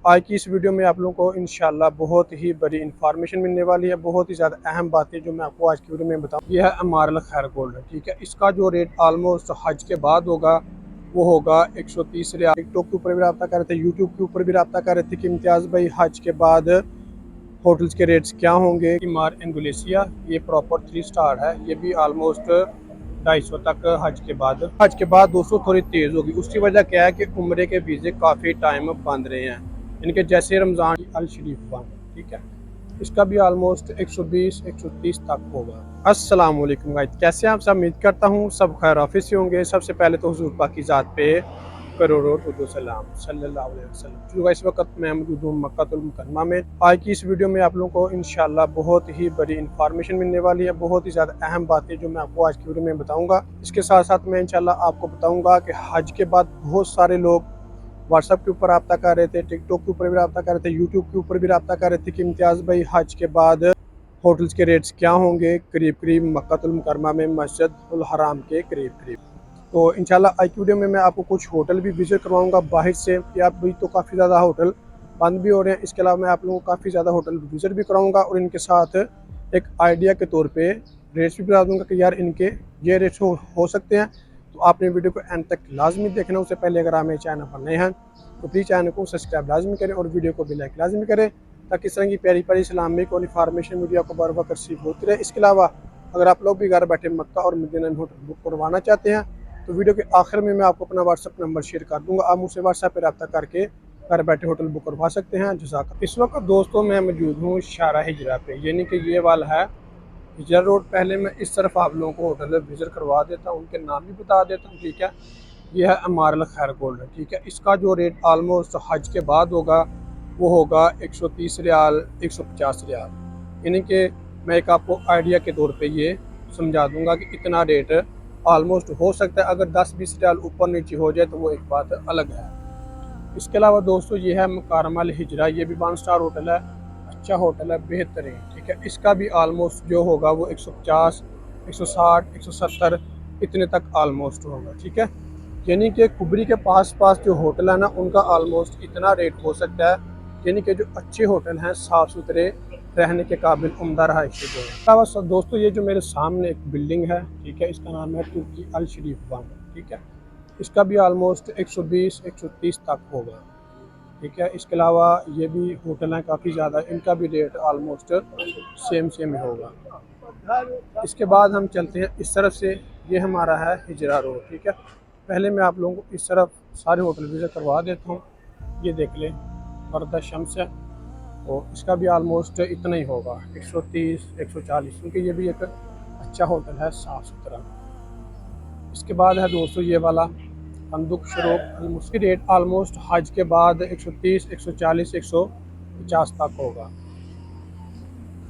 आज की इस वीडियो में आप लोगों को इंशाल्लाह बहुत ही बड़ी इंफॉर्मेशन मिलने वाली है। बहुत ही ज़्यादा अहम बातें जो मैं आपको आज की वीडियो में बताऊँ। यह है अमारल खैर गोल्ड, ठीक है। इसका जो रेट ऑलमोस्ट हज के बाद होगा वो होगा 130 रियाल। टिकटॉक के ऊपर भी रब्ता कर रहे थे, यूट्यूब के ऊपर भी रब्ता कर रहे थे कि इम्तियाज़ भाई हज के बाद होटल्स के रेट्स क्या होंगे। मार इंडोनेशिया ये प्रॉपर 3 स्टार है, ये भी ऑलमोस्ट 250 तक हज के बाद 200 थोड़ी तेज़ होगी। उसकी वजह क्या है कि उम्रे के वीज़े काफ़ी टाइम बंद रहे हैं, इनके जैसे रमज़ान की अल शरीफ बंद, ठीक है। इसका भी ऑलमोस्ट 120-130 तक होगा। अस्सलाम वालेकुम गाइस, कैसे हैं आप सब? उम्मीद करता हूँ सब खैर ऑफिस से होंगे। सबसे पहले तो हुजूर पाक की ज़ात पे करोड़ों दुरूद सलाम सल्लल्लाहु अलैहि वसल्लम। जो इस वक्त मैं मौजूद हूँ मक्कातुल मुकर्रमा में। आज की इस वीडियो में आप लोगों को इंशाल्लाह बहुत ही बड़ी इंफॉर्मेशन मिलने वाली है। बहुत ही ज़्यादा अहम बातें जो मैं आपको आज की वीडियो में बताऊँगा। इसके साथ साथ मैं इंशाल्लाह आपको बताऊँगा कि हज के बाद बहुत सारे लोग व्हाट्सएप के ऊपर रब्ता कर रहे थे, टिकटॉक के ऊपर भी रब्ता कर रहे थे, यूट्यूब के ऊपर भी रब्ता कर रहे थे कि इम्तियाज़ भाई हज के बाद होटल्स के रेट्स क्या होंगे करीब करीब मक्कातुल मुकर्रमा में मस्जिद उल हराम के करीब करीब। तो इंशाल्लाह आज की वीडियो में मैं आपको कुछ होटल भी विजिट करवाऊंगा बाहर से, कि आप भी तो काफ़ी ज़्यादा होटल बंद भी हो रहे हैं। इसके अलावा मैं आप लोगों को काफ़ी ज़्यादा होटल विजिट भी कराऊंगा और इनके साथ एक आइडिया के तौर पे रेट्स भी बता दूंगा कि यार इनके ये रेट्स हो सकते हैं। तो आपने वीडियो को एंड तक लाजमी देखना। उससे पहले अगर आप मेरे चैनल पर नए हैं तो प्लीज़ चैनल को सब्सक्राइब लाजमी करें और वीडियो को भी लाइक लाजमी करें, ताकि इस तरह की प्यारी प्यारी इस्लामिक और इन्फॉर्मेशन वीडियो को बर वक्त रिसीव होती रहे। इसके अलावा अगर आप लोग भी घर बैठे मक्का और मदीना में होटल बुक करवाना चाहते हैं तो वीडियो के आखिर में मैं आपको अपना व्हाट्सअप नंबर शेयर कर दूंगा, आप मुझसे व्हाट्सएप पर रब्ता करके घर बैठे होटल बुक करवा सकते हैं। जज़ाक। इस वक्त दोस्तों मैं मौजूद हूँ शारा हिजरा पे, यानी कि ये वाला है हिजरा रोड। पहले मैं इस तरफ आप लोगों को होटल विजिट करवा देता हूँ, उनके नाम भी बता देता हूँ, ठीक है। यह है अमारल खैर गोल्ड, ठीक है। इसका जो रेट ऑलमोस्ट हज के बाद होगा वो होगा 130 रियाल 150 रियाल, यानी कि मैं एक आपको आइडिया के तौर पे ये समझा दूंगा कि इतना रेट ऑलमोस्ट हो सकता है। अगर 10-20 रियाल ऊपर नीचे हो जाए तो वो एक बात अलग है। इसके अलावा दोस्तों ये है मुकारमा अल हिजरा, ये भी 1 स्टार होटल है, अच्छा होटल है, बेहतरीन, ठीक है। इसका भी ऑलमोस्ट जो होगा वो 150 160 170 इतने तक ऑलमोस्ट होगा, ठीक है। यानी कि कुबरी के पास पास जो होटल है ना उनका ऑलमोस्ट इतना रेट हो सकता है, यानी कि जो अच्छे होटल हैं साफ़ सुथरे रहने के काबिल उम्दा रहायश के जो है। दोस्तों ये जो मेरे सामने एक बिल्डिंग है, ठीक है, इसका नाम है तुर्की अल शरीफ वन, ठीक है। इसका भी ऑलमोस्ट 120-130 तक होगा, ठीक है। इसके अलावा ये भी होटल हैं काफ़ी ज़्यादा, इनका भी रेट ऑलमोस्ट सेम ही होगा। इसके बाद हम चलते हैं इस तरफ से, ये हमारा है हिजरा रोड, ठीक है। पहले मैं आप लोगों को इस तरफ सारे होटल विजिट करवा देता हूँ। ये देख लें, बरदा शम्स है, और इसका भी ऑलमोस्ट इतना ही होगा 130-140, क्योंकि ये भी एक अच्छा होटल है, साफ़ सुथरा। इसके बाद है दोस्तों ये वाला फंदुक शरोक, उसकी रेट ऑलमोस्ट हज के बाद 130 140 150 तक होगा।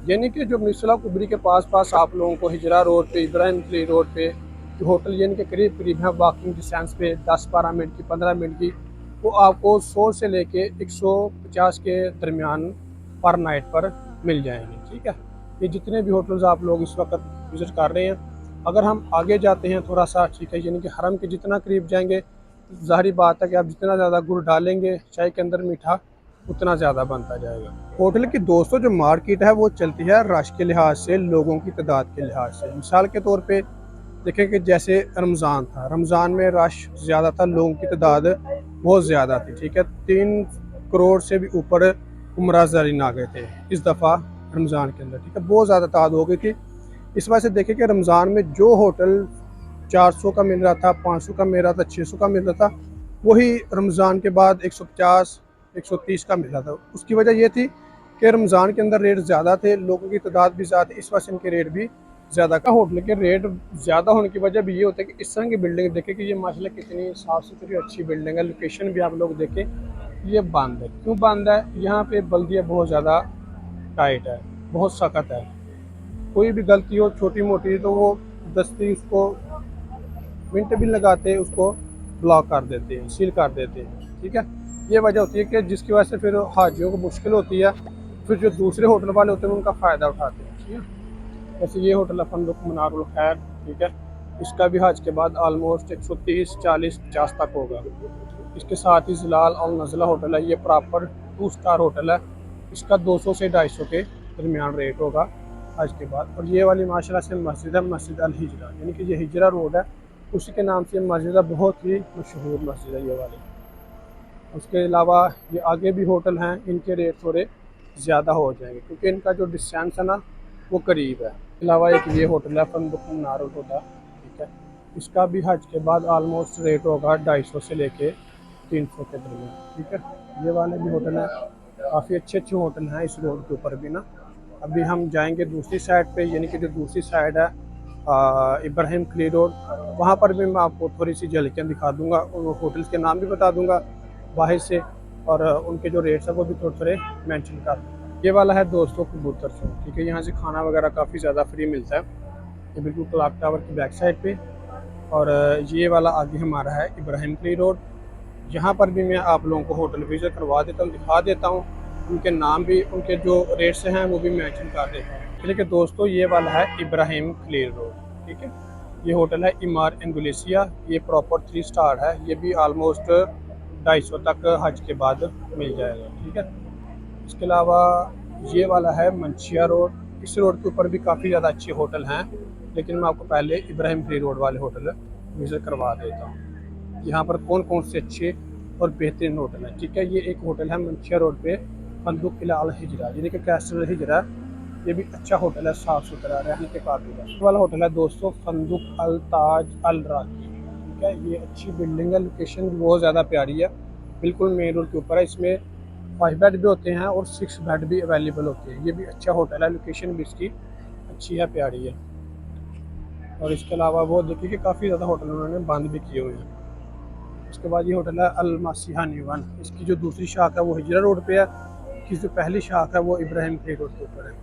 यानी कि जो मिसला कुबरी के पास पास आप लोगों को हिजरा रोड पे, इब्राहिम रोड पे जो होटल यानी कि करीब करीब है वॉकिंग डिस्टेंस पे 10-12 मिनट की 15 मिनट की, वो आपको 100 से लेके 150 के दरमियान पर नाइट पर मिल जाएंगे, ठीक है। ये जितने भी होटल्स आप लोग इस वक्त विज़िट कर रहे हैं, अगर हम आगे जाते हैं थोड़ा सा, ठीक है, यानी कि हरम के जितना करीब जाएंगे, ज़ाहिर बात है कि आप जितना ज़्यादा गुड़ डालेंगे चाय के अंदर मीठा उतना ज़्यादा बनता जाएगा। होटल की दोस्तों जो मार्केट है वो चलती है रश के लिहाज से, लोगों की तादाद के लिहाज से। मिसाल के तौर पे देखें कि जैसे रमज़ान था, रमज़ान में रश ज़्यादा था, लोगों की तादाद बहुत ज़्यादा थी, ठीक है। 3 करोड़ से भी ऊपर उम्रा ज़ारिन आ गए थे इस दफ़ा रमज़ान के अंदर, ठीक है, बहुत ज़्यादा तादाद हो गई थी। इस वजह से देखें कि रमज़ान में जो होटल 400 का मिल रहा था, 500 का मिल रहा था, 600 का मिल रहा था, वही रमज़ान के बाद 150 130 का मिल रहा था। उसकी वजह यह थी कि रमज़ान के अंदर रेट ज़्यादा थे, लोगों की तादाद भी ज़्यादा थी, इस वजह से इनके रेट भी ज़्यादा का। होटल के रेट ज़्यादा होने की वजह भी ये होता है कि इस तरह की बिल्डिंग देखें कि ये माशाल्लाह कितनी साफ़ सुथरी अच्छी बिल्डिंग है। लोकेशन भी आप लोग देखें, ये बंद है। क्यों बंद है? यहाँ पे बल्दिया बहुत ज़्यादा टाइट है, बहुत सख्त है। कोई भी गलती हो छोटी मोटी तो वो दस्ती उसको मिनट भी लगाते उसको ब्लॉक कर देते हैं, सील कर देते हैं, ठीक है। ये वजह होती है कि जिसकी वजह से फिर हाजियों को मुश्किल होती है, फिर जो दूसरे होटल वाले होते हैं उनका फ़ायदा उठाते हैं, ठीक है। जैसे ये होटल है फंदुक मनारुल खैर, ठीक है। इसका भी हज के बाद ऑलमोस्ट 130 40 50 तक होगा। इसके साथ ही ज़िलाल और नज़ला होटल है, ये प्रॉपर 2 स्टार होटल है। इसका 200 से 250 के दरमियान रेट होगा आज के बाद। और ये वाली माशाल्लाह से मस्जिद है, मस्जिद अल हिजरा, यानी कि ये हिजरा रोड है, उसी के नाम से मस्जिद है, बहुत ही मशहूर मस्जिद है ये वाली। उसके अलावा ये आगे भी होटल हैं, इनके रेट थोड़े ज़्यादा हो जाएंगे क्योंकि इनका जो डिस्टेंस है ना वो करीब है। इसके अलावा एक ये होटल है फंदुक मनार होटल, ठीक है, इसका भी हज के बाद आलमोस्ट रेट होगा 250 से लेके 300 के दरमियान, ठीक है। ये वाले भी होटल हैं, काफ़ी अच्छे अच्छे होटल हैं इस रोड के ऊपर भी ना। अभी हम जाएंगे दूसरी साइड पे, यानी कि जो दूसरी साइड है इब्राहिम खलील रोड, वहाँ पर भी मैं आपको थोड़ी सी झलकियाँ दिखा दूँगा और होटल्स के नाम भी बता दूँगा बाहर से, और उनके जो रेट्स हैं वो भी थोड़े थोड़े मेंशन कर दूँगा। ये वाला है दोस्तों कबूतर शो, ठीक है, यहाँ से खाना वगैरह काफ़ी ज़्यादा फ्री मिलता है, ये बिल्कुल क्लॉक टावर की बैक साइड पे। और ये वाला आगे हमारा है इब्राहिम खलील रोड, यहाँ पर भी मैं आप लोगों को होटल विजिट करवा देता हूँ, दिखा देता हूँ, उनके नाम भी, उनके जो रेट्स हैं वो भी मेंशन कर देता हूँ। लेकिन दोस्तों ये वाला है इब्राहिम खलील रोड, ठीक है, ये होटल है इमार इंडोनेशिया, ये प्रॉपर 3 स्टार है, ये भी आलमोस्ट 250 तक हज के बाद मिल जाएगा, ठीक है। इसके अलावा ये वाला है मंशिया रोड, इस रोड के ऊपर भी काफ़ी ज़्यादा अच्छे होटल हैं, लेकिन मैं आपको पहले इब्राहिम खलील रोड वाले होटल विजिट करवा देता हूँ, यहाँ पर कौन कौन से अच्छे और बेहतरीन होटल हैं, ठीक है। ये एक होटल है मंशिया रोड पे फंदुक अल हिजरा, यानी कि कैसल हिजरा, ये भी अच्छा होटल है, साफ़ सुथरा रहने के काबिल है। ये वाला होटल है दोस्तों फंदुक अल ताज अल राकी, ठीक है, ये अच्छी बिल्डिंग है, लोकेशन भी बहुत ज़्यादा प्यारी है, बिल्कुल मेन रोड के ऊपर है। इसमें 5 बेड भी होते हैं और 6 बेड भी अवेलेबल होते हैं। ये भी अच्छा होटल है, लोकेशन भी इसकी अच्छी है, प्यारी है। और इसके अलावा वो देखिए कि काफ़ी ज़्यादा होटल उन्होंने बंद भी किए हुए हैं। उसके बाद ये होटल है अल मासिहा न्यूवन, इसकी जो दूसरी शाख है वो हिजरा रोड पे है, इसकी जो पहली शाख है वो इब्राहिम खलील रोड के ऊपर है।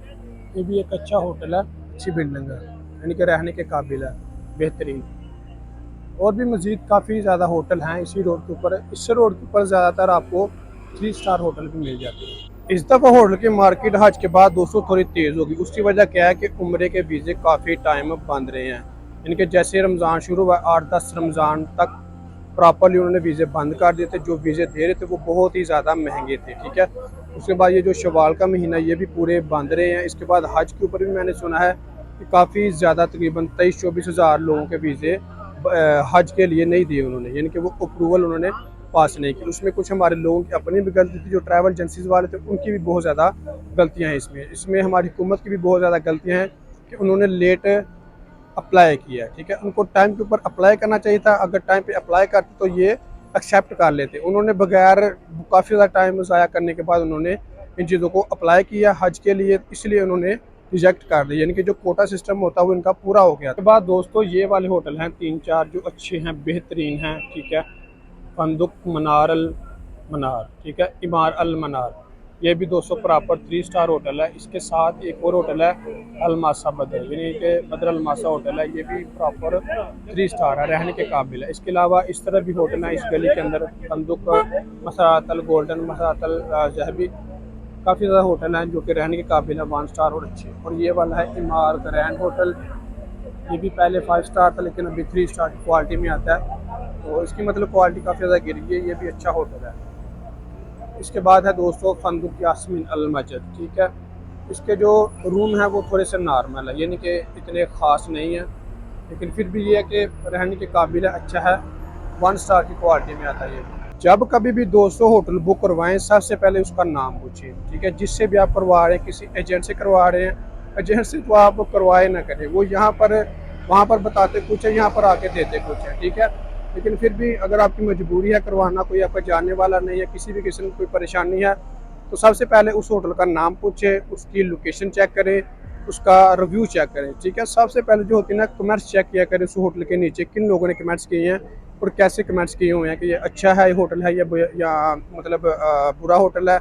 ये भी एक अच्छा होटल है, अच्छी बिल्डिंग है, यानी कि रहने के काबिल है, बेहतरीन। और भी मज़ीद काफ़ी ज़्यादा होटल हैं इसी रोड के ऊपर। इस रोड के ऊपर ज़्यादातर आपको 3 स्टार होटल भी मिल जाते हैं। इस दफ़ा होटल की मार्केट हज के बाद दोस्तों थोड़ी तेज़ होगी, उसकी वजह क्या है कि उम्रे के वीज़े काफ़ी टाइम बंद रहे हैं, यानी कि जैसे रमज़ान शुरू हुआ 8-10 रमज़ान तक प्रॉपरली उन्होंने वीज़े बंद कर दिए थे, जो वीज़े दे रहे थे वो बहुत ही ज़्यादा महंगे थे, ठीक है। उसके बाद ये जो शवाल का महीना ये भी पूरे बंद रहे हैं। इसके बाद हज के ऊपर भी मैंने सुना है कि काफ़ी ज़्यादा तकरीबन 23-24 हज़ार लोगों के वीज़े हज के लिए नहीं दिए उन्होंने, यानी कि वो अप्रूवल उन्होंने पास नहीं की। उसमें कुछ हमारे लोगों की अपनी भी गलती थी, जो ट्रैवल एजेंसीज वाले थे उनकी भी बहुत ज़्यादा गलतियाँ हैं इसमें। इसमें हमारी हुकूमत की भी बहुत ज़्यादा गलतियाँ हैं कि उन्होंने लेट अप्लाई किया, ठीक है। उनको टाइम के ऊपर अप्लाई करना चाहिए था, अगर टाइम पे अप्लाई करते तो ये एक्सेप्ट कर लेते। उन्होंने बगैर काफ़ी ज़्यादा टाइम ज़ाया करने के बाद उन्होंने इन चीज़ों को अप्लाई किया हज के लिए, इसलिए उन्होंने रिजेक्ट कर दिया, यानी कि जो कोटा सिस्टम होता है वो इनका पूरा हो गया। उसके बाद दोस्तों ये वाले होटल हैं 3-4 जो अच्छे हैं, बेहतरीन हैं, ठीक है। फंदुक मनार अल मनार, ठीक है, इमार अल मनार, ये भी 200 प्रॉपर 3 स्टार होटल है। इसके साथ एक और होटल है अलमासा बदर, यानी कि बदर अलमासा होटल है, ये भी प्रॉपर 3 स्टार है, रहने के काबिल है। इसके अलावा इस तरह भी होटल है इस गली के अंदर, फंदुक मसरात अल गोल्डन, मसरात अल जहबी, काफ़ी ज़्यादा होटल हैं जो कि रहने के काबिल है, 1 स्टार और अच्छे। और ये वाला है इमार ग्रैंड होटल, ये भी पहले 5 स्टार था लेकिन अभी 3 स्टार की क्वालिटी में आता है, तो इसकी मतलब क्वालिटी काफ़ी ज़्यादा गिर गई है, ये भी अच्छा होटल है। इसके बाद है दोस्तों फंदुक यास्मीन अल मस्जिद, ठीक है, इसके जो रूम है वो थोड़े से नॉर्मल है, यानी कि इतने ख़ास नहीं है, लेकिन फिर भी ये है कि रहने के काबिल है, अच्छा है, 1 स्टार की क्वालिटी में आता है ये। जब कभी भी दोस्तों होटल बुक करवाएं सबसे पहले उसका नाम पूछें, ठीक है, जिससे भी आप करवा रहे हैं, किसी एजेंट से करवा रहे हैं, एजेंट से तो आप करवाए ना करें, वो यहाँ पर वहाँ पर बताते कुछ है, यहाँ पर आके देते कुछ है, ठीक है। लेकिन फिर भी अगर आपकी मजबूरी है करवाना, कोई आपका जानने वाला नहीं है, किसी भी किस्म की कोई परेशानी है, तो सबसे पहले उस होटल का नाम पूछें, उसकी लोकेशन चेक करें, उसका रिव्यू चेक करें, ठीक है। सबसे पहले जो होती है ना, कमेंट्स चेक किया करें उस होटल के नीचे किन लोगों ने कमेंट्स किए हैं और कैसे कमेंट्स किए हुए हैं कि ये अच्छा है, ये होटल है, या मतलब बुरा होटल है।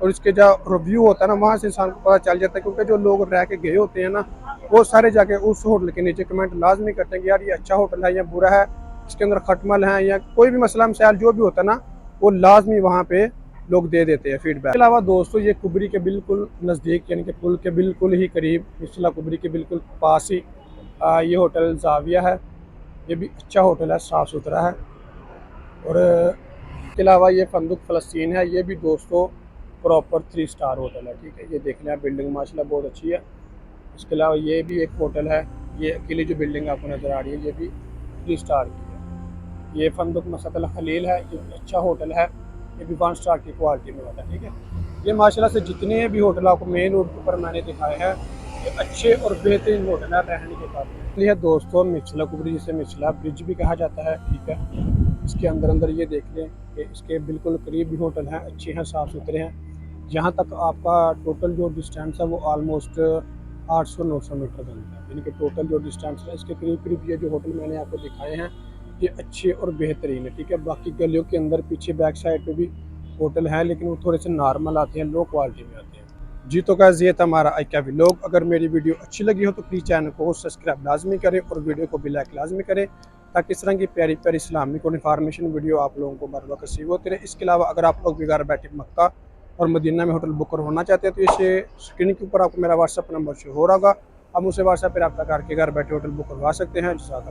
और इसके जो रिव्यू होता है ना, वहाँ से इंसान को पता चल जाता है, क्योंकि जो लोग रह के गए होते हैं ना, वो सारे जाके उस होटल के नीचे कमेंट लाजमी करते हैं कि यार ये अच्छा होटल है या बुरा है, इसके अंदर खटमल है, या कोई भी मसला मसाइल जो भी होता है ना, वो लाजमी वहाँ पे लोग दे देते हैं फीडबैक। इसके अलावा दोस्तों ये कुबरी के बिल्कुल नज़दीक, यानी कि पुल के बिल्कुल ही करीब, मिसला कुबरी के बिल्कुल पास ही ये होटल जाविया है, ये भी अच्छा होटल है, साफ़ सुथरा है। और इसके अलावा ये फंदुक फ़लस्तीन है, ये भी दोस्तों प्रॉपर 3 स्टार होटल है, ठीक है। ये देख लें, बिल्डिंग माशाल्लाह बहुत अच्छी है। इसके अलावा ये भी एक होटल है, ये अकेली जो बिल्डिंग आपको नज़र आ रही है ये भी 3 स्टार की है। ये फंदुक मसद अल खलील है, ये भी अच्छा होटल है, ये भी 1 स्टार की क्वालिटी में होता है, ठीक है। ये माशाल्लाह से जितने भी होटल आपको मेन रोड पर मैंने दिखाए हैं, ये अच्छे और बेहतरीन होटल है रहने के काबिल। ये दोस्तों मिचला कुबरी, जिसे मिचला ब्रिज भी कहा जाता है, ठीक है। इसके अंदर अंदर ये देख लें कि इसके बिल्कुल करीब भी होटल हैं, अच्छे हैं, साफ़ सुथरे हैं। जहाँ तक आपका टोटल जो डिस्टेंस है वो ऑलमोस्ट 800-900 मीटर बनता है, यानी कि टोटल जो डिस्टेंस है इसके करीब करीब ये जो होटल मैंने आपको दिखाए हैं ये अच्छे और बेहतरीन है, ठीक है। बाकी गलियों के अंदर पीछे बैक साइड पे भी होटल हैं, लेकिन वो थोड़े से नॉर्मल आते हैं, लो क्वालिटी में आते हैं जी। तो गाइस ये था हमारा आज का व्लॉग। अगर मेरी वीडियो अच्छी लगी हो तो प्लीज़ चैनल को सब्सक्राइब लाजमी करें और वीडियो को भी लाइक लाजमी करें, ताकि इस तरह की प्यारी प्यारी इस्लामिक और इन्फॉर्मेशन वीडियो आप लोगों को बर वक्त रिसीव होते रहे। इसके अलावा अगर आप लोग भी घर बैठे मक्का और मदीना में होटल बुक करवाना चाहते हैं तो इसे स्क्रीन के ऊपर आपको मेरा व्हाट्सअप नंबर शो हो रहा होगा, आप मुझसे व्हाट्सएप पर रब्ता करके घर बैठे होटल बुक करवा सकते हैं।